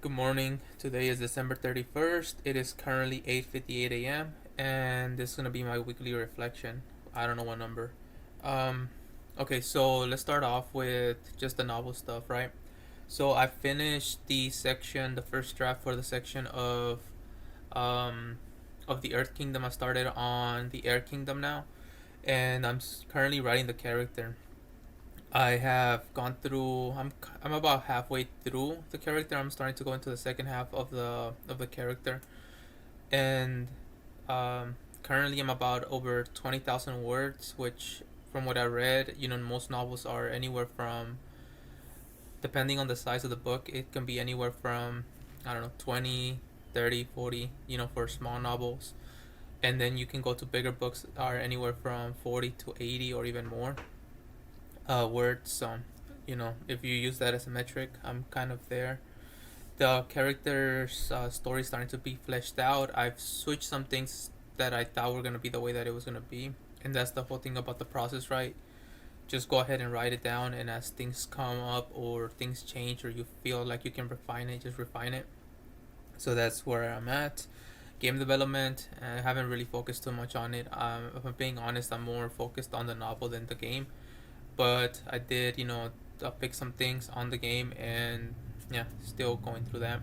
Good morning. Today is December 31st. It is currently 8:58 a.m. and this is going to be my weekly reflection. I don't know what number. Um okay, so let's start off with just the novel stuff, right? So I finished the first draft for the section um of the Earth Kingdom. I started on the Air Kingdom now, and currently writing the character. I have gone through. I'm about halfway through the character. I'm starting to go into the second half of the character, and currently I'm about over 20,000 words, which, from what I read, most novels are anywhere from, depending on the size of the book, it can be anywhere from, I don't know, 20, 30, 40. For small novels, and then you can go to bigger books that are anywhere from 40 to 80 or even more words. So, if you use that as a metric, I'm kind of there. The character's story is starting to be fleshed out. I've switched some things that I thought were going to be the way that it was going to be. And that's the whole thing about the process, right? Just go ahead and write it down, and as things come up or things change or you feel like you can refine it, just refine it. So that's where I'm at. Game development, I haven't really focused too much on it. If I'm being honest, I'm more focused on the novel than the game, but I did, pick some things on the game, and yeah, still going through that.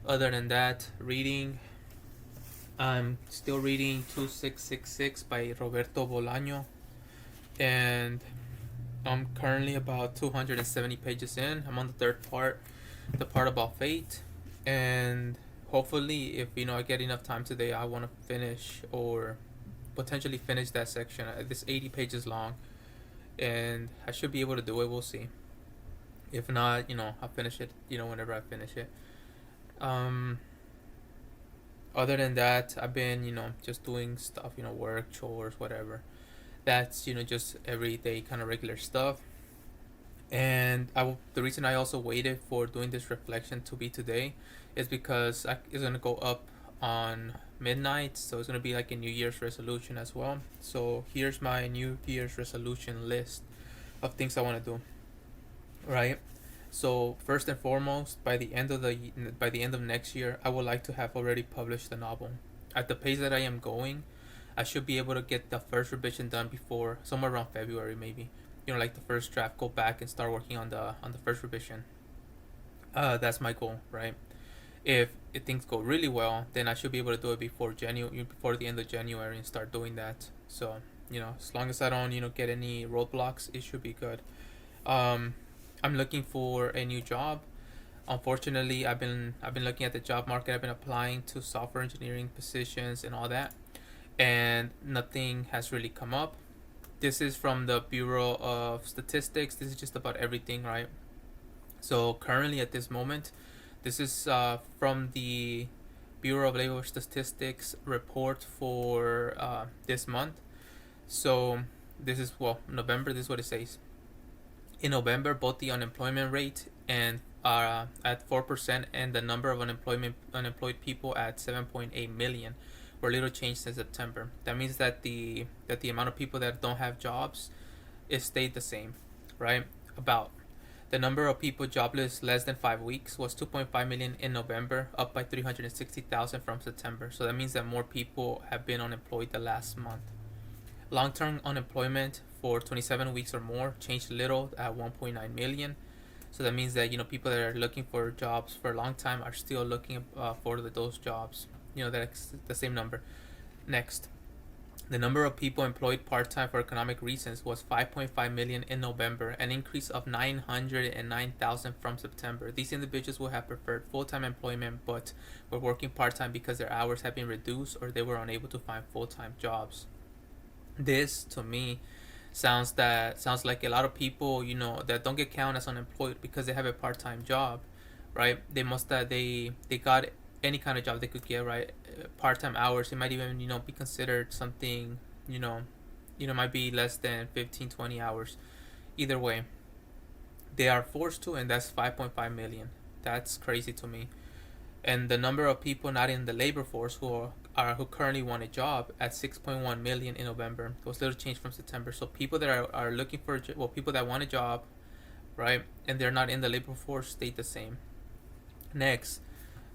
Other than that, reading, I'm still reading 2666 by Roberto Bolaño, and I'm currently about 270 pages in. I'm on the third part, the part about fate, and hopefully, if I get enough time today, I want to finish or potentially finish that section. This 80 pages long, and I should be able to do it. We'll see. If not, I'll finish it. Whenever I finish it. Um, Other than that, I've been just doing stuff. Work, chores, whatever. That's just everyday kind of regular stuff. And the reason I also waited for doing this reflection to be today is because it's gonna go up on midnight, so it's gonna be like a New Year's resolution as well. So here's my New Year's resolution list of things I want to do. Right. So first and foremost, by the end of next year, I would like to have already published the novel. At the pace that I am going, I should be able to get the first revision done before somewhere around February, maybe. Like the first draft, go back and start working on the first revision. That's my goal, right? If things go really well, then I should be able to do it before the end of January, and start doing that. So as long as I don't get any roadblocks, it should be good. Um, I'm looking for a new job. Unfortunately, I've been looking at the job market. I've been applying to software engineering positions and all that, and nothing has really come up. This is from the Bureau of Statistics. This is just about everything, right? So currently, at this moment, this is from the Bureau of Labor Statistics report for this month. So this is, well, November. This is what it says. In November, both the unemployment rate and at 4%, and the number of unemployed people at 7.8 million were little changed since September. That means that the amount of people that don't have jobs is stayed the same, right? About the number of people jobless less than 5 weeks was 2.5 million in November, up by 360,000 from September. So that means that more people have been unemployed the last month. Long-term unemployment for 27 weeks or more changed little at 1.9 million. So that means that people that are looking for jobs for a long time are still looking for those jobs. That's the same number. Next, the number of people employed part-time for economic reasons was 5.5 million in November, an increase of 909,000 from September. These individuals would have preferred full-time employment, but were working part-time because their hours had been reduced or they were unable to find full-time jobs. This, to me, sounds like a lot of people that don't get counted as unemployed because they have a part-time job, right? They got any kind of job they could get, right? Part-time hours, it might even be considered something, might be less than 15, 20 hours. Either way, they are forced to, and that's 5.5 million. That's crazy to me. And the number of people not in the labor force who currently want a job at 6.1 million in November. It was little change from September. So people that are looking for people that want a job, right, and they're not in the labor force, stayed the same. Next,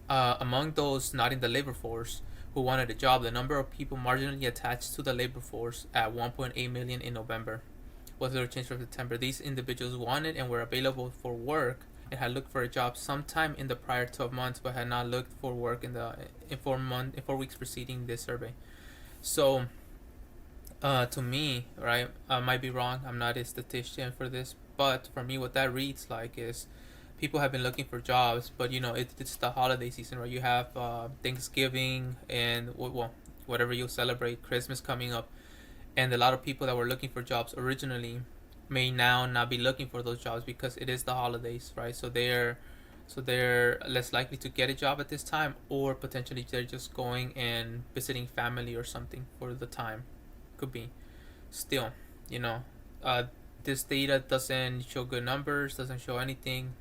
among those not in the labor force who wanted a job, the number of people marginally attached to the labor force at 1.8 million in November was little change from September. These individuals wanted and were available for work and had looked for a job sometime in the prior 12 months, but had not looked for work in 4 weeks preceding this survey. So, to me, right, I might be wrong. I'm not a statistician for this, but for me, what that reads like is people have been looking for jobs, but it's the holiday season, right? You have Thanksgiving and well, whatever you celebrate, Christmas coming up, and a lot of people that were looking for jobs originally may now not be looking for those jobs because it is the holidays, right? So they're less likely to get a job at this time, or potentially they're just going and visiting family or something for the time. Could be. Still, you know, uh, this data doesn't show good numbers, doesn't show anything.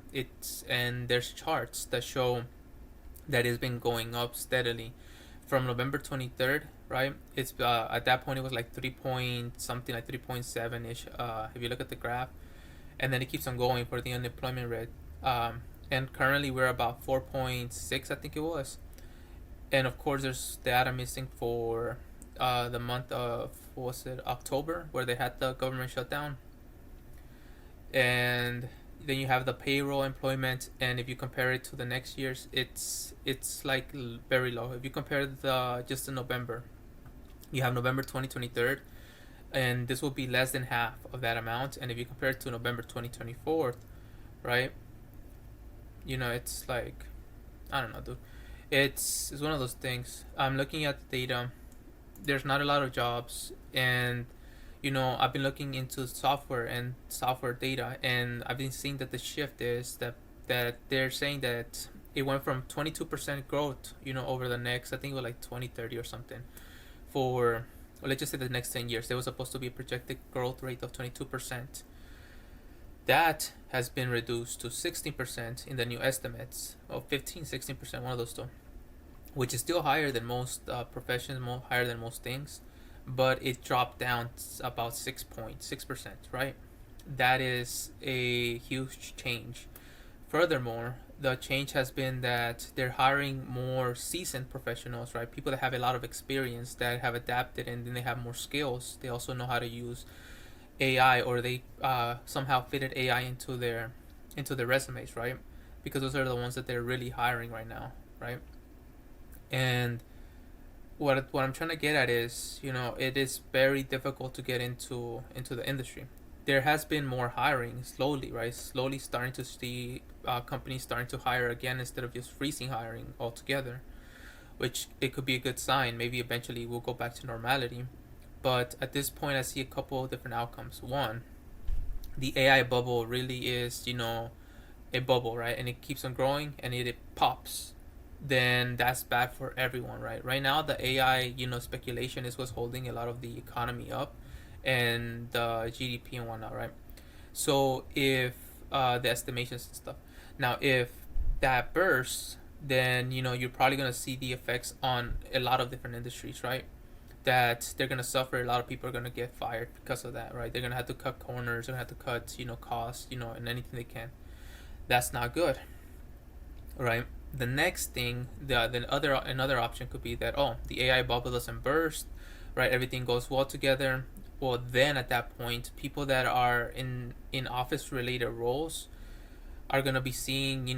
And there's charts that show that it's been going up steadily from November 23rd, right? It's at that point it was like 3 point something, like 3.7 ish. If you look at the graph, and then it keeps on going for the unemployment rate. And currently we're about 4.6, I think it was. And of course, there's data missing for the month of, what was it, October, where they had the government shutdown. And then you have the payroll employment, and if you compare it to the next year's, it's like very low. If you compare the just in November, you have November 2023, and this will be less than half of that amount. And if you compare it to November 2024, right, it's like, I don't know, dude. It's one of those things. I'm looking at the data. There's not a lot of jobs, and I've been looking into software and software data, and I've been seeing that the shift is that they're saying that it went from 22% growth, over the next, I think it was like 2030 or something, for, well, let's just say the next 10 years. There was supposed to be a projected growth rate of 22%. That has been reduced to 16% in the new estimates, of 15, 16%, one of those two, which is still higher than most professions, higher than most things, but it dropped down about 6.6%, right? That is a huge change. Furthermore, the change has been that they're hiring more seasoned professionals, right? People that have a lot of experience, that have adapted, and then they have more skills. They also know how to use AI, or they somehow fitted AI into their resumes, right? Because those are the ones that they're really hiring right now, right? And what I'm trying to get at is, it is very difficult to get into the industry. There has been more hiring slowly, right? Slowly starting to see companies starting to hire again instead of just freezing hiring altogether, which it could be a good sign. Maybe eventually we'll go back to normality. But at this point, I see a couple of different outcomes. One, the AI bubble really is, a bubble, right? And it keeps on growing, and it pops, then that's bad for everyone, right? Right now, the AI, speculation is what's holding a lot of the economy up, and the GDP and whatnot, right? So if the estimations and stuff. Now, if that bursts, then you're probably gonna see the effects on a lot of different industries, right? That they're gonna suffer. A lot of people are gonna get fired because of that, right? They're gonna have to cut corners. They're gonna have to cut, costs, and anything they can. That's not good, right? The next thing, another option could be that, oh, the AI bubble doesn't burst, right? Everything goes well together. Well, then at that point, people that are in office related roles are gonna be seeing,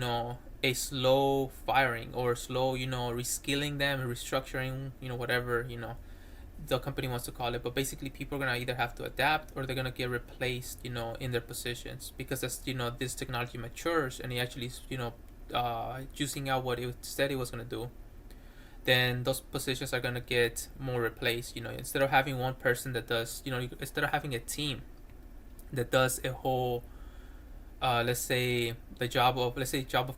a slow firing, or slow, reskilling them, restructuring, whatever, the company wants to call it. But basically, people are gonna either have to adapt, or they're gonna get replaced, in their positions, because as this technology matures and it actually, juicing out what it said it was gonna do, then those positions are gonna get more replaced. Instead of having one person that does, instead of having a team that does a whole, let's say job of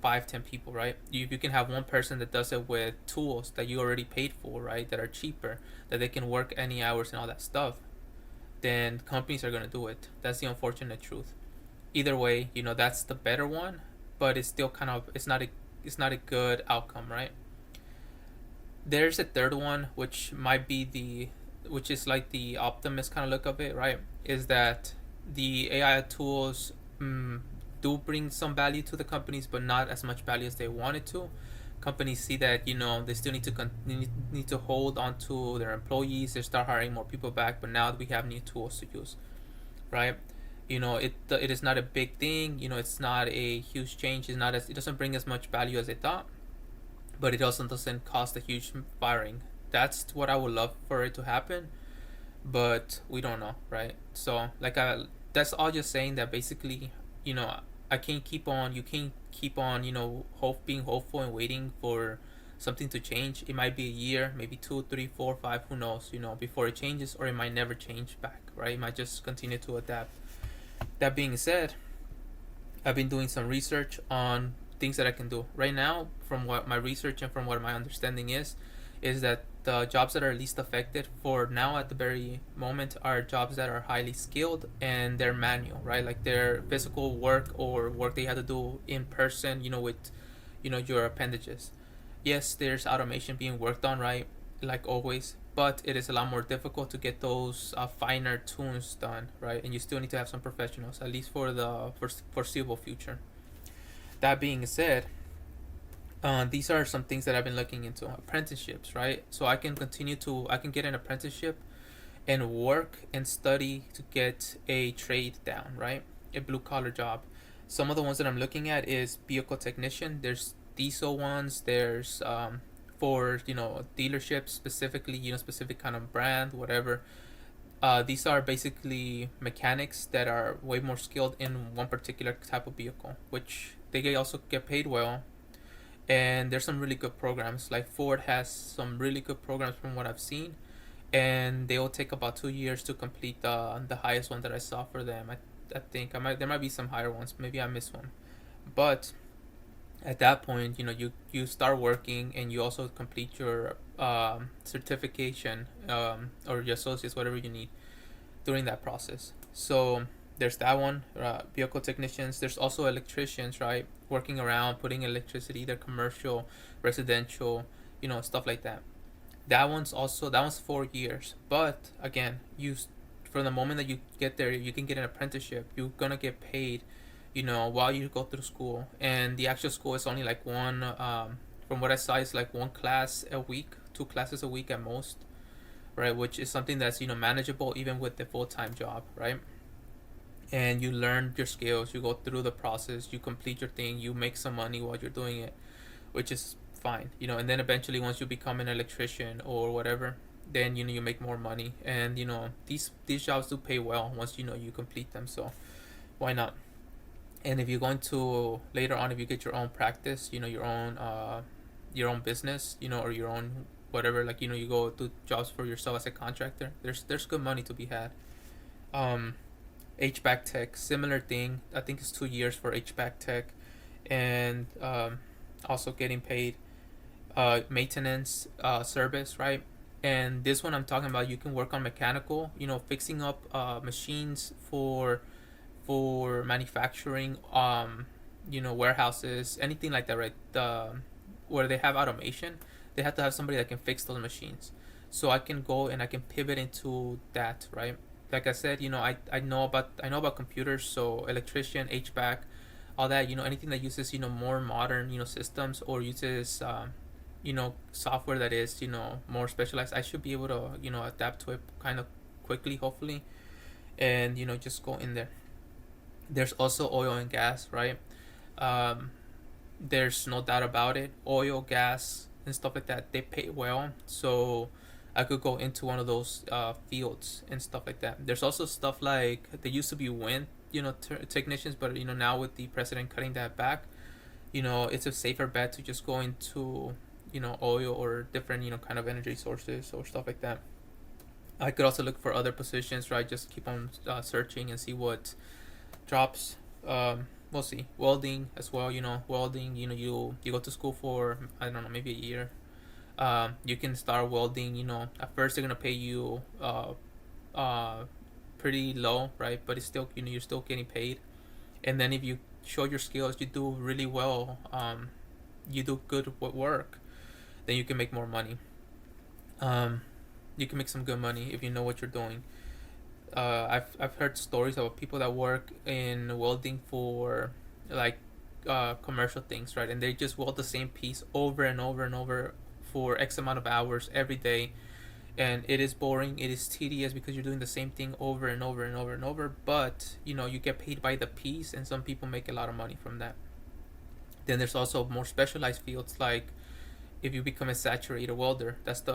5-10 people, right? You can have one person that does it with tools that you already paid for, right? That are cheaper, that they can work any hours and all that stuff. Then companies are gonna do it. That's the unfortunate truth. Either way, that's the better one, but it's still kind of, it's not a good outcome, right? There's a third one, which which is like the optimist kind of look of it, right? Is that the AI tools do bring some value to the companies, but not as much value as they wanted to. Companies see that they still need to hold on to their employees. They start hiring more people back, but now we have new tools to use, right? It is not a big thing. It's not a huge change. It doesn't bring as much value as they thought, but it also doesn't cost a huge firing. That's what I would love for it to happen, but we don't know, right? So that's all. Just saying that basically, you know, I can't keep on. You can't keep on. Being hopeful and waiting for something to change. It might be a year, maybe 2, 3, 4, 5. Who knows? Before it changes, or it might never change back, right? It might just continue to adapt. That being said, I've been doing some research on things that I can do right now. From what my research and from what my understanding is that the jobs that are least affected for now at the very moment are jobs that are highly skilled and they're manual, right? Like they're physical work or work that you have to do in person, with your appendages. Yes, there's automation being worked on, right? Like always, but it is a lot more difficult to get those finer tunes done, right? And you still need to have some professionals, at least for the foreseeable future. That being said, these are some things that I've been looking into. Apprenticeships, right? So I can get an apprenticeship and work and study to get a trade down, right? A blue collar job. Some of the ones that I'm looking at is vehicle technician. There's diesel ones. There's for dealerships specifically, specific kind of brand, whatever. These are basically mechanics that are way more skilled in one particular type of vehicle, which they also get paid well. And there's some really good programs. Like Ford has some really good programs from what I've seen, and they will take about 2 years to complete the highest one that I saw for them. I think there might be some higher ones. Maybe I missed one, but at that point, you start working and you also complete your certification, or your associates, whatever you need during that process. So there's that one, vehicle technicians. There's also electricians, right? Working around putting electricity, either commercial, residential, stuff like that. That one's 4 years. But again, from the moment that you get there, you can get an apprenticeship. You're gonna get paid, while you go through school. And the actual school is only like one. From what I saw, it's like one class a week, 2 classes a week at most, right? Which is something that's manageable even with the full time job, right? And you learn your skills. You go through the process. You complete your thing. You make some money while you're doing it, which is fine, and then eventually once you become an electrician or whatever, then you make more money. And these jobs do pay well once you complete them, so why not? And if you're going to later on, if you get your own practice, your own business, or your own whatever, like you go do jobs for yourself as a contractor, there's good money to be had. um HVAC tech, similar thing. I think it's 2 years for HVAC tech, and also getting paid. Maintenance, service, right? And this one I'm talking about, you can work on mechanical, fixing up machines for manufacturing, warehouses, anything like that, right? Where they have automation, they have to have somebody that can fix those machines. So I can go and I can pivot into that, right? Like I said, I know about computers, so electrician, HVAC, all that, anything that uses more modern systems, or uses software that is more specialized, I should be able to adapt to it kind of quickly, hopefully, and just go in there. There's also oil and gas, right? um, there's no doubt about it. Oil, gas, and stuff like that, they pay well, so I could go into one of those fields and stuff like that. There's also stuff like, there used to be wind technicians, but now with the president cutting that back, it's a safer bet to just go into oil or different kind of energy sources or stuff like that. I could also look for other positions, right? Just keep on searching and see what drops. We'll see. Welding as well. Welding. You go to school for, I don't know, maybe a year. You can start welding. At first they're gonna pay you uh, pretty low, right? But it's still, you're still getting paid. And then if you show your skills, you do really well. You do good work, then you can make more money. Um, you can make some good money if you know what you're doing. I've heard stories about people that work in welding for like commercial things, right? And they just weld the same piece over and over and over for X amount of hours every day, and it is boring, it is tedious because you're doing the same thing over and over and over and over. But you get paid by the piece, and some people make a lot of money from that. Then there's also more specialized fields, like if you become a saturated welder, that's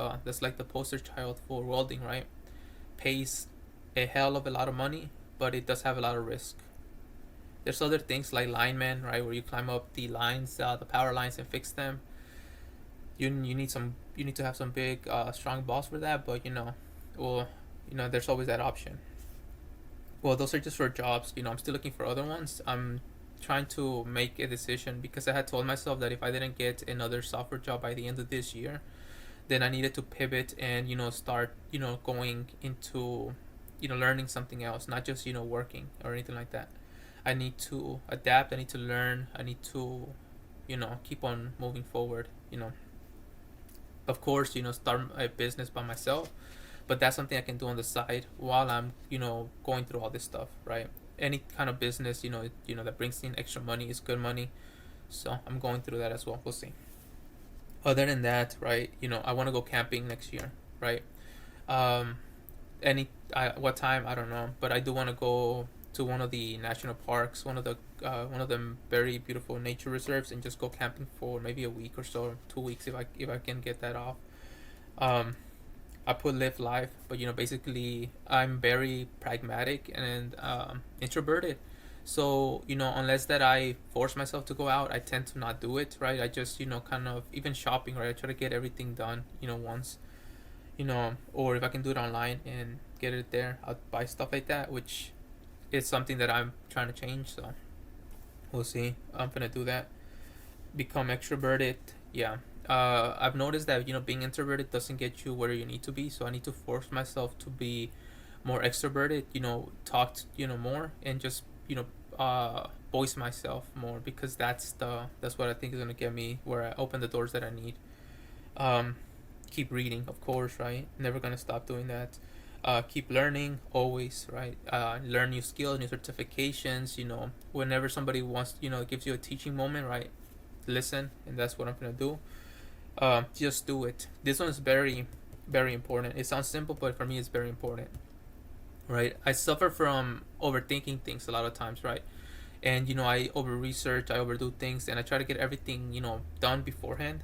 like the poster child for welding, right? Pays a hell of a lot of money, but it does have a lot of risk. There's other things like linemen, right, where you climb up the lines, the power lines, and fix them. You need to have some big strong balls for that, but well, there's always that option. Well, those are just for jobs. I'm still looking for other ones. I'm trying to make a decision because I had told myself that if I didn't get another software job by the end of this year, then I needed to pivot and start going into learning something else, not just working or anything like that. I need to adapt. I need to learn. I need to keep on moving forward. Of course, start a business by myself, but that's something I can do on the side while I'm going through all this stuff, right? Any kind of business that brings in extra money is good money, so I'm going through that as well. We'll see. Other than that, right, I want to go camping next year, right? um what time, I don't know, but I do want to go to one of the national parks, one of them very beautiful nature reserves, and just go camping for maybe a week or so, 2 weeks, if I can get that off. um I put live life, but basically I'm very pragmatic and introverted. So unless that I force myself to go out, I tend to not do it. Right? I just kind of, even shopping. Right? I try to get everything done. Once. Or if I can do it online and get it there, I'll buy stuff like that, which is something that I'm trying to change. So we'll see. I'm gonna do that. Become extroverted. Yeah. I've noticed that being introverted doesn't get you where you need to be. So I need to force myself to be more extroverted. Talk more, and just voice myself more, because that's what I think is gonna get me where I open the doors that I need. Um, Keep reading, of course, right? Never gonna stop doing that. Keep learning always, right? Learn new skills, new certifications. Whenever somebody wants, gives you a teaching moment, right? Listen, and that's what I'm gonna do. Just do it. This one is very, very important. It sounds simple, but for me, it's very important, right? I suffer from overthinking things a lot of times, right? And I over research, I overdo things, and I try to get everything done beforehand,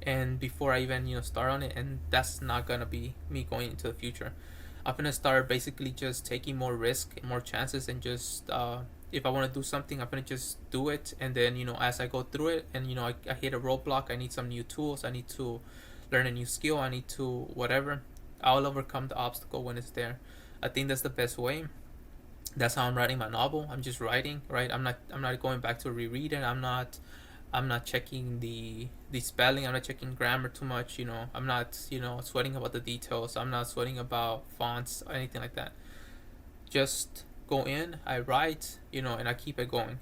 and before I even start on it, and that's not gonna be me going into the future. I'm gonna start basically just taking more risk and more chances, and just if I want to do something, I'm gonna just do it, and then as I go through it, and I hit a roadblock, I need some new tools, I need to learn a new skill, I need to whatever, I'll overcome the obstacle when it's there. I think that's the best way. That's how I'm writing my novel. I'm just writing, right? I'm not going back to reread it. I'm not checking the spelling. I'm not checking grammar too much. I'm not sweating about the details. I'm not sweating about fonts or anything like that. Just go in, I write, and I keep it going.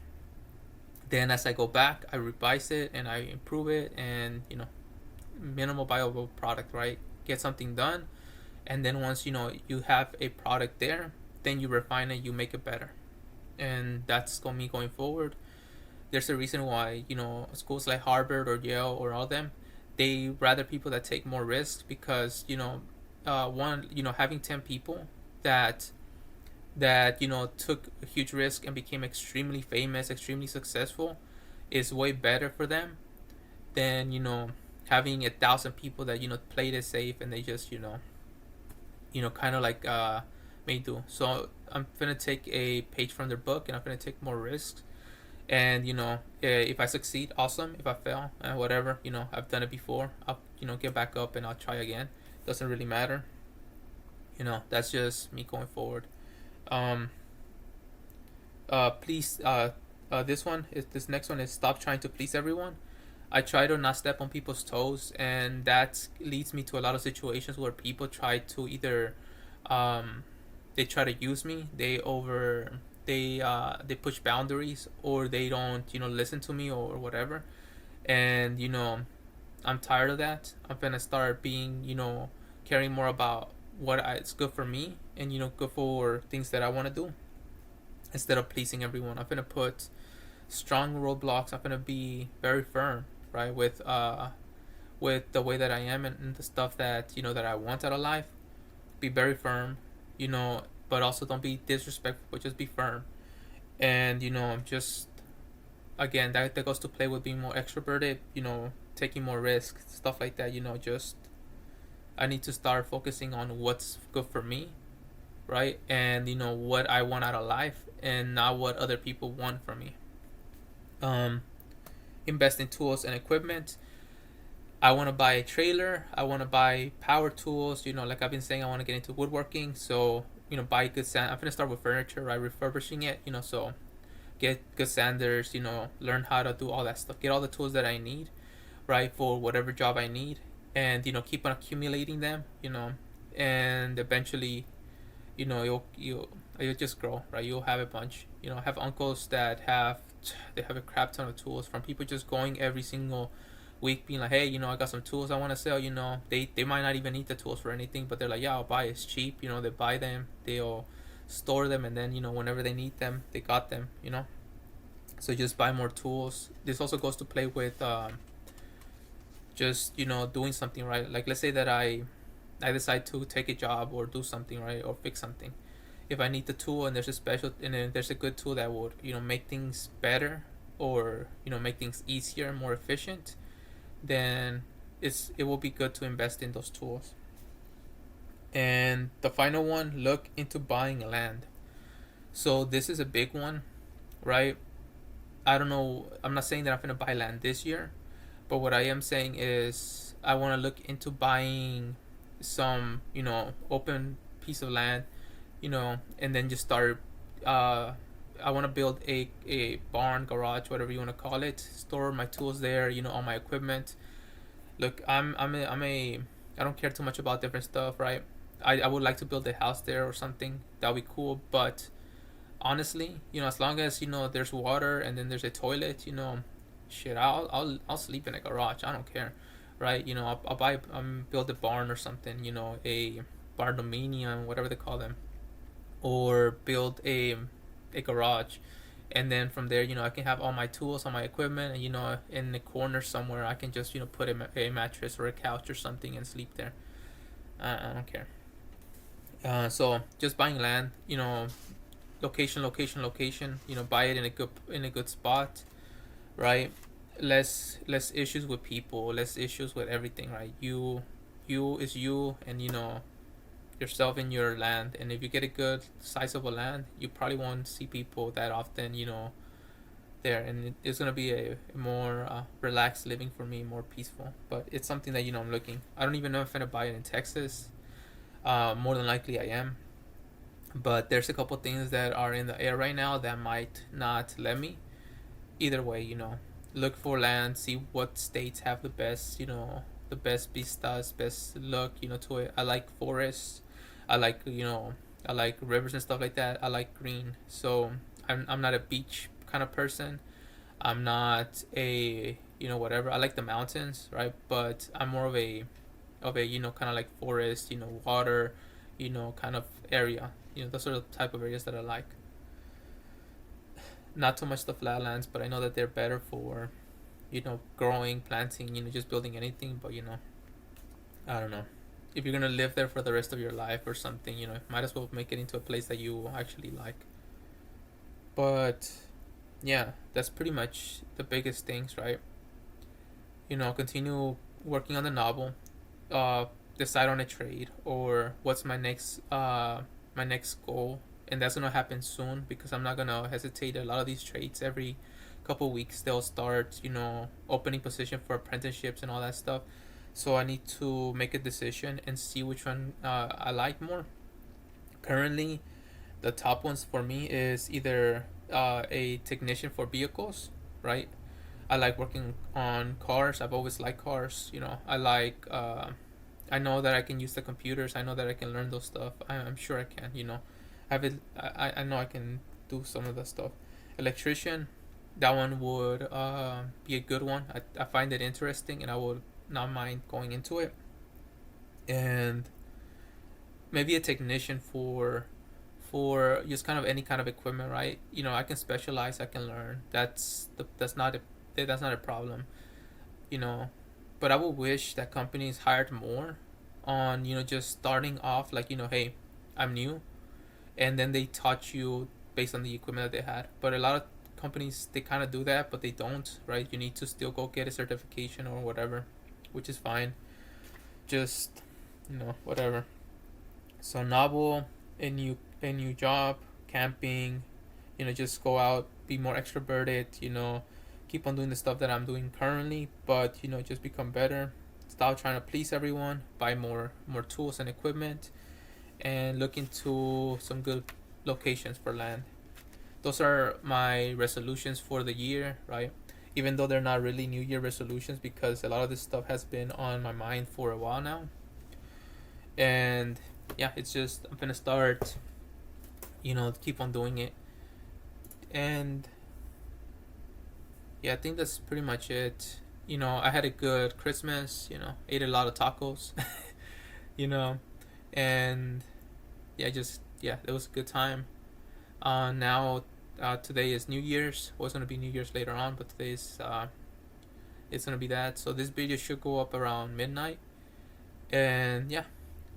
Then as I go back, I revise it and I improve it, and minimal viable product, right? Get something done, and then once you have a product there, then you refine it, you make it better, and that's going me going forward. There's a reason why schools like Harvard or Yale or all of them, they rather people that take more risks, because one, having 10 people that took a huge risk and became extremely famous, extremely successful, is way better for them than having 1,000 people that played it safe, and they just kind of like may do. So I'm gonna take a page from their book, and I'm gonna take more risks. And if I succeed, awesome. If I fail, whatever. I've done it before. I'll get back up and I'll try again. Doesn't really matter. That's just me going forward. Um, Please. This next one is stop trying to please everyone. I try to not step on people's toes, and that leads me to a lot of situations where people try to either, um, they try to use me. They push boundaries, or they don't listen to me or whatever. And I'm tired of that. I'm gonna start being caring more about it's good for me, and good for things that I want to do, instead of pleasing everyone. I'm gonna put strong roadblocks. I'm gonna be very firm, right, with the way that I am, and the stuff that that I want out of life. Be very firm, but also don't be disrespectful. But just be firm, and just again, that goes to play with being more extroverted. Taking more risks, stuff like that. Just I need to start focusing on what's good for me, right? And what I want out of life, and not what other people want from me. Um, Invest in tools and equipment. I want to buy a trailer. I want to buy power tools. Like I've been saying, I want to get into woodworking. So buy good sand. I'm gonna start with furniture, right? Refurbishing it. So get good sanders. Learn how to do all that stuff. Get all the tools that I need, right, for whatever job I need, and keep on accumulating them. And eventually, you'll just grow, right? You'll have a bunch. I have uncles that have a crap ton of tools, from people just going every single week being like, hey, I got some tools I want to sell. They might not even need the tools for anything, but they're like, yeah, I'll buy it. It's cheap. They buy them, they'll store them, and then whenever they need them, they got them. So just buy more tools. This also goes to play with just doing something, right? Like, let's say that I decide to take a job or do something, right, or fix something. If I need the tool, and there's a good tool that would make things better, or make things easier, more efficient, then it will be good to invest in those tools. And the final one, look into buying land. So this is a big one, right? I don't know. I'm not saying that I'm gonna buy land this year, but what I am saying is I want to look into buying some, open piece of land, and then just start. Uh, I want to build a barn, garage, whatever you want to call it. Store my tools there, all my equipment. Look, I don't care too much about different stuff, right? I would like to build a house there or something. That'd be cool, but honestly, as long as there's water, and then there's a toilet, shit, I'll sleep in a garage. I don't care, right? I'll buy build a barn or something. A barndominium, whatever they call them, or build a garage, and then from there, I can have all my tools, all my equipment, and in the corner somewhere, I can just put a mattress or a couch or something and sleep there. I don't care. So just buying land, location, location, location. Buy it in a good spot, right? Less issues with people, less issues with everything, right? You is you, and yourself in your land. And if you get a good sizable land, you probably won't see people that often, there, and it's gonna be a more relaxed living for me, more peaceful. But it's something that I'm looking. I don't even know if I'm gonna buy it in Texas. More than likely I am, but there's a couple things that are in the air right now that might not let me. Either way, look for land, see what states have the best vistas, best look, to it. I like forests. I like, I like rivers and stuff like that. I like green. So I'm not a beach kind of person. I'm not a, whatever. I like the mountains, right? But I'm more of a kind of like forest, water, kind of area. Those are the type of areas that I like. Not too much the flatlands, but I know that they're better for growing, planting, just building anything. But I don't know, if you're gonna live there for the rest of your life or something, might as well make it into a place that you actually like. But yeah, that's pretty much the biggest things, right? Continue working on the novel, decide on a trade, or what's my next goal. And that's gonna happen soon, because I'm not gonna hesitate. A lot of these trades, every couple weeks they'll start opening position for apprenticeships and all that stuff. So I need to make a decision and see which one I like more. Currently, the top ones for me is either a technician for vehicles, right? I like working on cars. I've always liked cars. I like. I know that I can use the computers. I know that I can learn those stuff. I'm sure I can. Have it. I know I can do some of the stuff. Electrician, that one would be a good one. I find it interesting, and I would not mind going into it. And maybe a technician for just kind of any kind of equipment, right? I can specialize, I can learn. That's not a problem, you know. But I would wish that companies hired more on just starting off, like, hey, I'm new, and then they taught you based on the equipment that they had. But a lot of companies, they kind of do that, but they don't, right? You need to still go get a certification or whatever, which is fine. Just whatever. So novel, a new job, camping, just go out, be more extroverted, keep on doing the stuff that I'm doing currently, but just become better. Stop trying to please everyone, buy more tools and equipment, and look into some good locations for land. Those are my resolutions for the year, right? Even though they're not really New Year resolutions, because a lot of this stuff has been on my mind for a while now. And yeah, it's just I'm gonna start, keep on doing it. And yeah, I think that's pretty much it. I had a good Christmas, ate a lot of tacos, you know, and yeah, it was a good time. Now, today is New Year's. Well, it's gonna be New Year's later on, but today's it's gonna be that. So this video should go up around midnight, and yeah,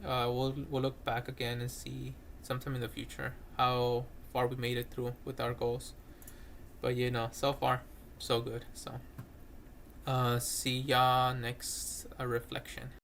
we'll look back again and see sometime in the future how far we made it through with our goals. But so far, so good. So see ya next reflection.